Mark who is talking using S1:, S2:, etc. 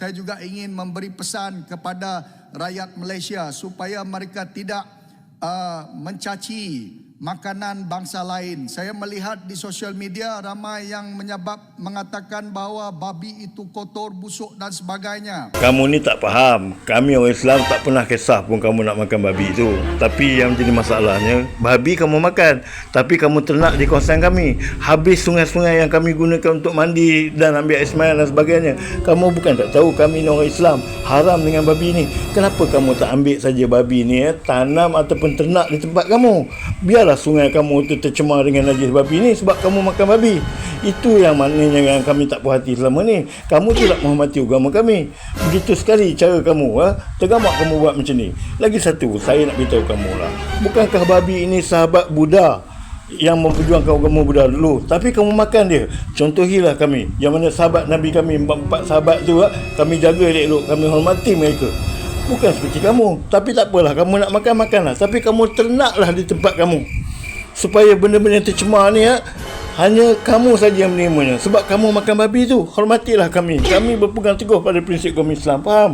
S1: saya juga ingin memberi pesan kepada rakyat Malaysia supaya mereka tidak mencaci makanan bangsa lain. Saya melihat di sosial media ramai yang mengatakan bahawa babi itu kotor, busuk dan sebagainya.
S2: Kamu ni tak faham. Kami orang Islam tak pernah kisah pun kamu nak makan babi itu. Tapi yang jadi masalahnya, babi kamu makan, tapi kamu ternak di kawasan kami. Habis sungai-sungai yang kami gunakan untuk mandi dan ambil air semayang dan sebagainya. Kamu bukan tak tahu kami ni orang Islam haram dengan babi ni. Kenapa kamu tak ambil saja babi ni, tanam ataupun ternak di tempat kamu? Biarlah sungai kamu itu tercemar dengan najis babi ni sebab kamu makan babi. Itu yang maknanya yang kami tak puas hati selama ni. Kamu tidak menghormati agama kami. Begitu sekali cara kamu, tergamak kamu buat macam ni. Lagi satu, saya nak beritahu kamu lah. Bukankah babi ini sahabat Buddha yang memperjuangkan agama Buddha dulu, tapi kamu makan dia? Contohilah kami, yang mana sahabat Nabi kami, 4 sahabat tu, kami jaga elok-elok, kami hormati mereka. Bukan seperti kamu. Tapi tak apalah, kamu nak makan, makanlah. Tapi kamu ternaklah di tempat kamu. Supaya benda-benda yang tercemar ni, hanya kamu saja yang menerimanya. Sebab kamu makan babi tu. Hormatilah kami. Kami berpegang teguh pada prinsip agama Islam. Faham?